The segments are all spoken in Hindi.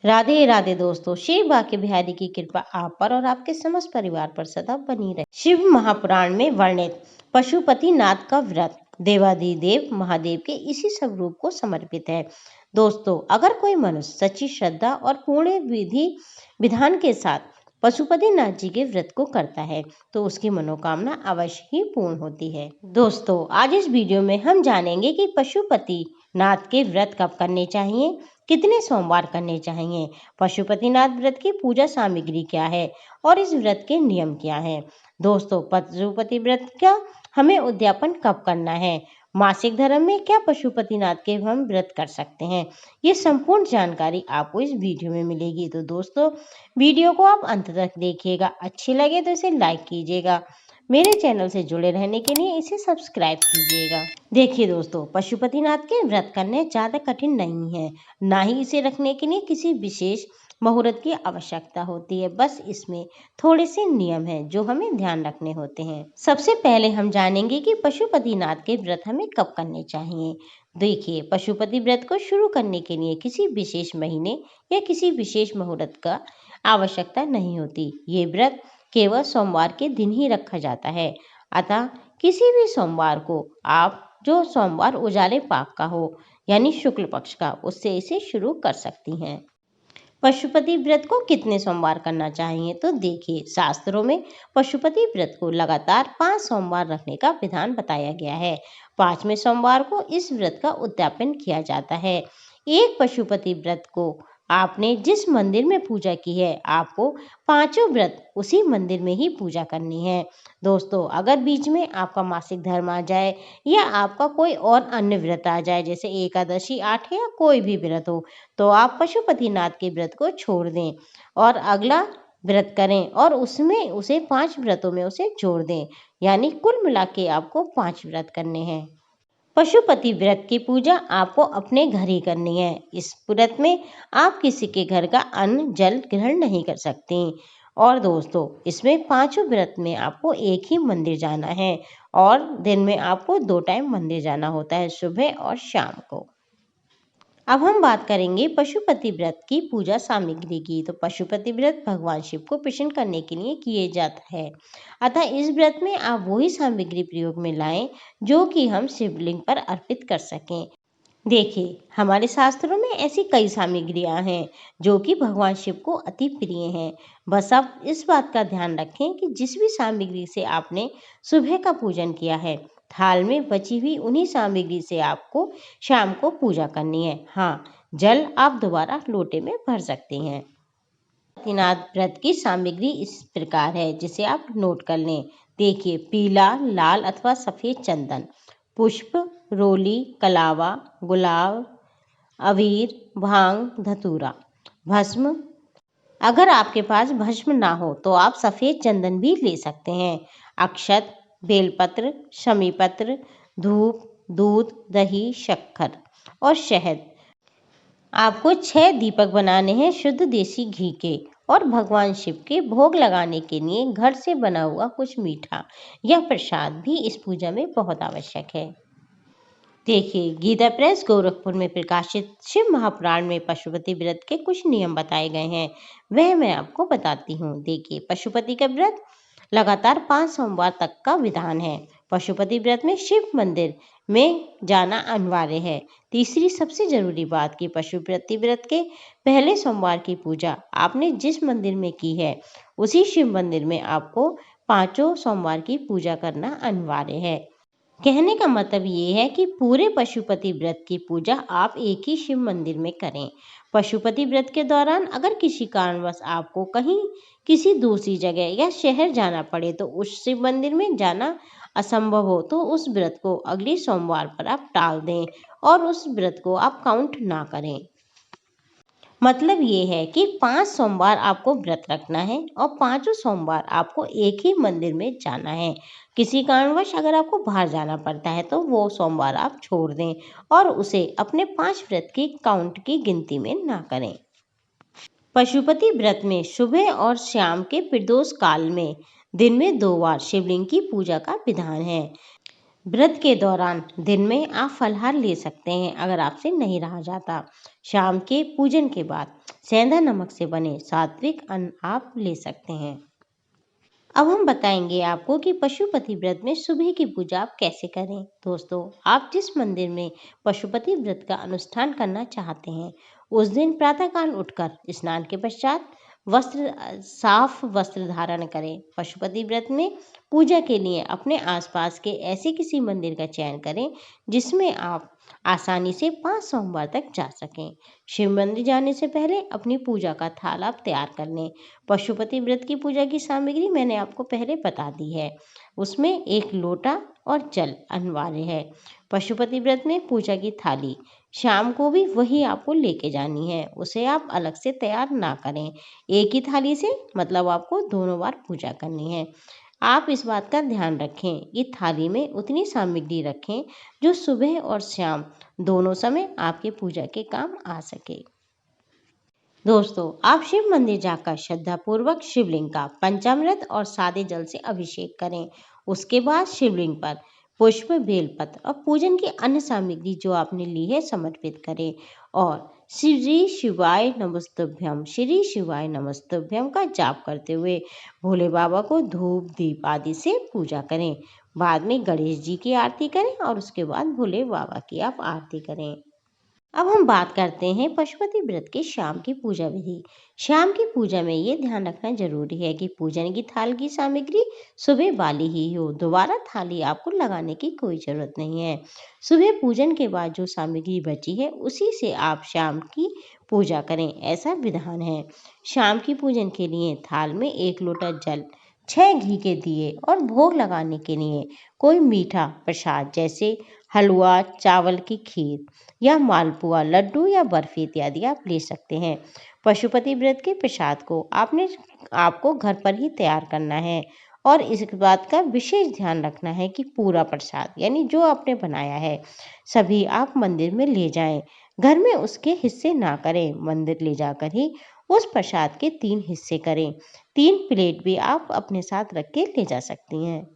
राधे राधे दोस्तों, शिव बाके बिहारी की कृपा आप पर और आपके समस्त परिवार पर सदा बनी रहे। शिव महापुराण में वर्णित पशुपति नाथ का व्रत देवाधिदेव महादेव के इसी स्वरूप को समर्पित है। दोस्तों, अगर कोई मनुष्य सच्ची श्रद्धा और पूर्ण विधि विधान के साथ पशुपति नाथ जी के व्रत को करता है तो उसकी मनोकामना अवश्य ही पूर्ण होती है। दोस्तों, आज इस वीडियो में हम जानेंगे कि पशुपति नाथ के व्रत कब करने चाहिए, कितने सोमवार करने चाहिए, पशुपतिनाथ व्रत की पूजा सामग्री क्या है और इस व्रत के नियम क्या है। दोस्तों, पशुपति व्रत का हमें उद्यापन कब करना है, मासिक धर्म में क्या पशुपतिनाथ के हम व्रत कर सकते हैं, ये संपूर्ण जानकारी आपको इस वीडियो में मिलेगी। तो दोस्तों, वीडियो को आप अंत तक देखिएगा। अच्छी लगे तो इसे लाइक कीजिएगा। मेरे चैनल से जुड़े रहने के लिए इसे सब्सक्राइब कीजिएगा। देखिए दोस्तों, पशुपतिनाथ के व्रत करने ज़्यादा कठिन नहीं है, ना ही इसे रखने के लिए किसी विशेष मुहूर्त की आवश्यकता होती है। बस इसमें थोड़े से नियम हैं जो हमें ध्यान रखने होते हैं। सबसे पहले हम जानेंगे कि पशुपतिनाथ के व्रत हमें कब करने चाहिए। देखिए, पशुपति व्रत को शुरू करने के लिए किसी विशेष महीने या किसी विशेष मुहूर्त का आवश्यकता नहीं होती। ये व्रत केवल सोमवार के दिन ही रखा जाता है। अतः किसी भी सोमवार को आप जो सोमवार उजाले पाक का हो यानी शुक्ल पक्ष का, उससे इसे शुरू कर सकती हैं। पशुपति व्रत को कितने सोमवार करना चाहिए, तो देखिए, शास्त्रों में पशुपति व्रत को लगातार 5 सोमवार रखने का विधान बताया गया है। 5वें सोमवार को इस व्रत का उद्यापन किया जाता है। एक पशुपति व्रत को आपने जिस मंदिर में पूजा की है, आपको 5 व्रत उसी मंदिर में ही पूजा करनी है। दोस्तों, अगर बीच में आपका मासिक धर्म आ जाए या आपका कोई और अन्य व्रत आ जाए, जैसे एकादशी, 8 या कोई भी व्रत हो, तो आप पशुपतिनाथ के व्रत को छोड़ दें और अगला व्रत करें और उसमें उसे 5 व्रतों में उसे जोड़ दें। यानी कुल मिला के आपको 5 व्रत करने हैं। पशुपति व्रत की पूजा आपको अपने घर ही करनी है। इस व्रत में आप किसी के घर का अन्न जल ग्रहण नहीं कर सकती। और दोस्तों, इसमें 5 व्रत में आपको एक ही मंदिर जाना है और दिन में आपको 2 टाइम मंदिर जाना होता है, सुबह और शाम को। अब हम बात करेंगे पशुपति व्रत की पूजा सामग्री की। तो पशुपति व्रत भगवान शिव को प्रसन्न करने के लिए किए जाता है। अतः इस व्रत में आप वही सामग्री प्रयोग में लाएं जो कि हम शिवलिंग पर अर्पित कर सकें। देखिए, हमारे शास्त्रों में ऐसी कई सामग्रियां हैं जो कि भगवान शिव को अति प्रिय हैं। बस आप इस बात का ध्यान रखें कि जिस भी सामग्री से आपने सुबह का पूजन किया है, थाल में बची हुई उन्हीं सामग्री से आपको शाम को पूजा करनी है। हाँ, जल आप दोबारा लोटे में भर सकते हैं। पशुपतिनाथ व्रत की सामग्री इस प्रकार है, जिसे आप नोट कर लें। देखिए, पीला, लाल अथवा सफेद चंदन, पुष्प, रोली, कलावा, गुलाब, अबीर, भांग, धतूरा, भस्म। अगर आपके पास भस्म ना हो तो आप सफेद चंदन भी ले सकते हैं। अक्षत, बेलपत्र, शमीपत्र, धूप, दूध, दही, शक्कर और शहद। आपको 6 दीपक बनाने हैं शुद्ध देसी घी के और भगवान शिव के भोग लगाने के लिए घर से बना हुआ कुछ मीठा या प्रसाद भी इस पूजा में बहुत आवश्यक है। देखिए, गीता प्रेस गोरखपुर में प्रकाशित शिव महापुराण में पशुपति व्रत के कुछ नियम बताए गए हैं, वह मैं आपको बताती हूँ। देखिए, पशुपति का व्रत लगातार 5 सोमवार तक का विधान है। पशुपति व्रत में शिव मंदिर में जाना अनिवार्य है। तीसरी सबसे जरूरी बात कि पशुपति व्रत के पहले सोमवार की पूजा आपने जिस मंदिर में की है, उसी शिव मंदिर में आपको 5 सोमवार की पूजा करना अनिवार्य है। कहने का मतलब ये है कि पूरे पशुपति व्रत की पूजा आप एक ही शिव मंदिर में करें। पशुपति व्रत के दौरान अगर किसी कारणवश आपको कहीं किसी दूसरी जगह या शहर जाना पड़े तो उस शिव मंदिर में जाना असंभव हो तो उस व्रत को अगले सोमवार पर आप टाल दें और उस व्रत को आप काउंट ना करें। मतलब ये है कि 5 सोमवार आपको व्रत रखना है और 5 सोमवार आपको एक ही मंदिर में जाना है। किसी कारणवश अगर आपको बाहर जाना पड़ता है तो वो सोमवार आप छोड़ दें और उसे अपने 5 व्रत की काउंट की गिनती में ना करें। पशुपति व्रत में सुबह और शाम के प्रदोष काल में दिन में 2 बार शिवलिंग की पूजा का विधान है। व्रत के दौरान दिन में आप फलाहार ले सकते हैं अगर आपसे नहीं रहा जाता। शाम के पूजन के बाद सेंधा नमक से बने सात्विक अन्न आप ले सकते हैं। अब हम बताएंगे आपको कि पशुपति व्रत में सुबह की पूजा आप कैसे करें। दोस्तों, आप जिस मंदिर में पशुपति व्रत का अनुष्ठान करना चाहते हैं, उस दिन प्रातःकाल उठकर स्नान के पश्चात साफ वस्त्र धारण करें। पशुपति व्रत में पूजा के लिए अपने आसपास के ऐसे किसी मंदिर का चयन करें जिसमें आप आसानी से 5 सोमवार तक जा सकें। शिव मंदिर जाने से पहले अपनी पूजा का थाल आप तैयार कर लें। पशुपति व्रत की पूजा की सामग्री मैंने आपको पहले बता दी है। उसमें 1 लोटा और जल अनिवार्य है। पशुपति व्रत में पूजा की थाली शाम को भी वही आपको लेके जानी है, उसे आप अलग से तैयार ना करें। एक ही थाली से मतलब आपको दोनों बार पूजा करनी है। आप इस बात का ध्यान रखें कि थाली में उतनी सामग्री रखें जो सुबह और शाम दोनों समय आपके पूजा के काम आ सके। दोस्तों, आप शिव मंदिर जाकर श्रद्धापूर्वक शिवलिंग का पंचामृत और सादे जल से अभिषेक करें। उसके बाद शिवलिंग पर पुष्प, बेलपत्र और पूजन की अन्य सामग्री जो आपने ली है समर्पित करें और श्री शिवाय नमस्तुभ्यम, श्री शिवाय नमस्तुभ्यम का जाप करते हुए भोले बाबा को धूप दीप आदि से पूजा करें। बाद में गणेश जी की आरती करें और उसके बाद भोले बाबा की आप आरती करें। अब हम बात करते हैं पशुपति व्रत के शाम की पूजा विधि। शाम की पूजा में ये ध्यान रखना जरूरी है कि पूजन की थाल की सामग्री सुबह वाली ही हो। दोबारा थाली आपको लगाने की कोई जरूरत नहीं है। सुबह पूजन के बाद जो सामग्री बची है उसी से आप शाम की पूजा करें, ऐसा विधान है। शाम की पूजन के लिए थाल में 1 लोटा जल, 6 घी के दिए और भोग लगाने के लिए कोई मीठा प्रसाद जैसे हलवा, चावल की खीर या मालपुआ, लड्डू या बर्फी इत्यादि आप ले सकते हैं। पशुपति व्रत के प्रसाद को आपको घर पर ही तैयार करना है और इस बात का विशेष ध्यान रखना है कि पूरा प्रसाद यानी जो आपने बनाया है सभी आप मंदिर में ले जाएं। घर में उसके हिस्से ना करें, मंदिर ले जाकर ही उस प्रसाद के 3 हिस्से करें। 3 प्लेट भी आप अपने साथ रख के ले जा सकती हैं।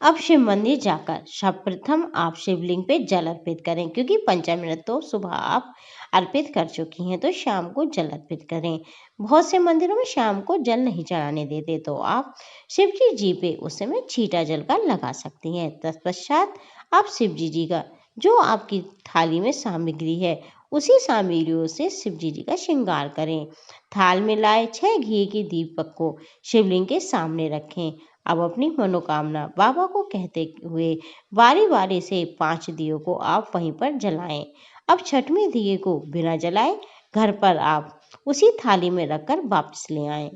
अब शिव मंदिर जाकर सर्वप्रथम आप शिवलिंग पे जल अर्पित करें, क्योंकि पंचामृत तो सुबह आप अर्पित कर चुकी हैं, तो शाम को जल अर्पित करें। बहुत से मंदिरों में शाम को जल नहीं चढ़ाने देते, तो आप शिव जी पे उस समय छींटा जल का लगा सकती हैं। तत्पश्चात आप शिव जी का जो आपकी थाली में सामग्री है उसी सामग्रियों से शिव जी का श्रृंगार करें। थाल में लाए 6 घी के दीपक को शिवलिंग के सामने रखें। अब अपनी मनोकामना बाबा को कहते हुए बारी बारी से 5 दियों को आप वहीं पर जलाएं। अब 6वें दिए को बिना जलाए घर पर आप उसी थाली में रखकर वापस ले आएं।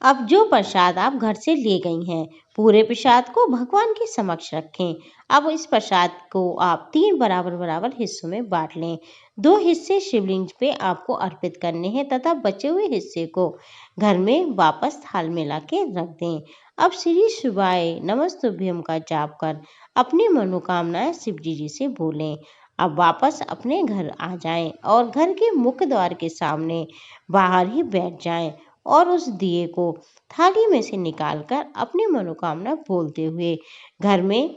अब जो प्रसाद आप घर से ले गई हैं, पूरे प्रसाद को भगवान के समक्ष रखें। अब इस प्रसाद को आप 3 बराबर बराबर हिस्सों में बांट लें। 2 हिस्से शिवलिंग पे आपको अर्पित करने हैं तथा बचे हुए हिस्से को घर में वापस थाल में ला के रख दें। अब श्री शिवाय नमस्तुभ्यम का जाप कर अपनी मनोकामनाएं शिव जी से बोलें। अब वापस अपने घर आ जाएं और घर के मुख्य द्वार के सामने बाहर ही बैठ जाएं और उस दिए को थाली में से निकालकर अपनी मनोकामना बोलते हुए घर में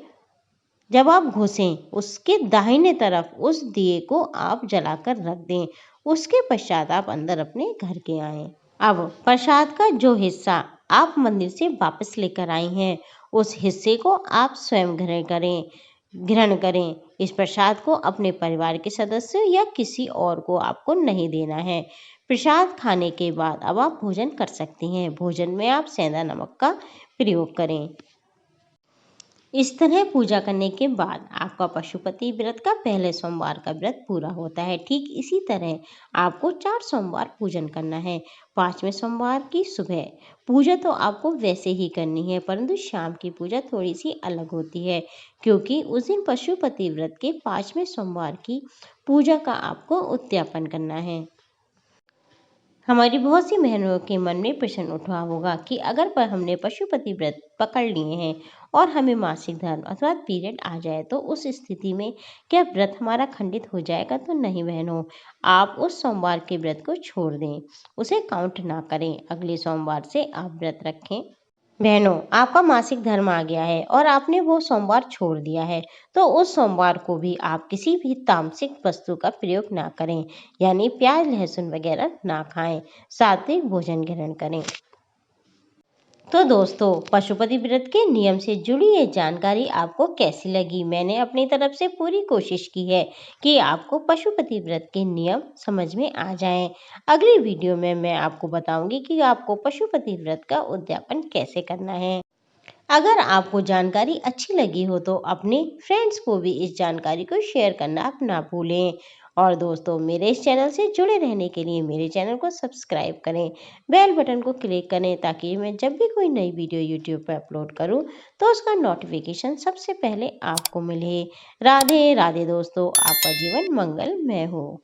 जब आप घुसें उसके दाहिने तरफ उस दिए को आप जलाकर रख दें। उसके पश्चात आप अंदर अपने घर के आएं। अब प्रसाद का जो हिस्सा आप मंदिर से वापस लेकर आई हैं उस हिस्से को आप स्वयं ग्रहण करें। इस प्रसाद को अपने परिवार के सदस्यों या किसी और को आपको नहीं देना है। प्रसाद खाने के बाद अब आप भोजन कर सकती हैं। भोजन में आप सेंधा नमक का प्रयोग करें। इस तरह पूजा करने के बाद आपका पशुपति व्रत का पहले सोमवार का व्रत पूरा होता है। ठीक इसी तरह आपको 4 सोमवार पूजन करना है। 5वें सोमवार की सुबह पूजा तो आपको वैसे ही करनी है, परंतु शाम की पूजा थोड़ी सी अलग होती है, क्योंकि उस दिन पशुपति व्रत के 5वें सोमवार की पूजा का आपको उद्यापन करना है। हमारी बहुत सी बहनों के मन में प्रश्न उठा होगा कि अगर हमने पशुपति व्रत पकड़ लिए हैं और हमें मासिक धर्म अथवा पीरियड आ जाए तो उस स्थिति में क्या व्रत हमारा खंडित हो जाएगा? तो नहीं बहनों, आप उस सोमवार के व्रत को छोड़ दें, उसे काउंट ना करें। अगले सोमवार से आप व्रत रखें। बहनों, आपका मासिक धर्म आ गया है और आपने वो सोमवार छोड़ दिया है, तो उस सोमवार को भी आप किसी भी तामसिक वस्तु का प्रयोग ना करें, यानी प्याज लहसुन वगैरह ना खाएं, सात्विक भोजन ग्रहण करें। तो दोस्तों, पशुपति व्रत के नियम से जुड़ी ये जानकारी आपको कैसी लगी? मैंने अपनी तरफ से पूरी कोशिश की है कि आपको पशुपति व्रत के नियम समझ में आ जाएं। अगली वीडियो में मैं आपको बताऊंगी कि आपको पशुपति व्रत का उद्यापन कैसे करना है। अगर आपको जानकारी अच्छी लगी हो तो अपने फ्रेंड्स को भी इस जानकारी को शेयर करना आप ना भूलें। और दोस्तों, मेरे इस चैनल से जुड़े रहने के लिए मेरे चैनल को सब्सक्राइब करें, बेल बटन को क्लिक करें, ताकि मैं जब भी कोई नई वीडियो यूट्यूब पर अपलोड करूं तो उसका नोटिफिकेशन सबसे पहले आपको मिले। राधे राधे दोस्तों, आपका जीवन मंगलमय हो।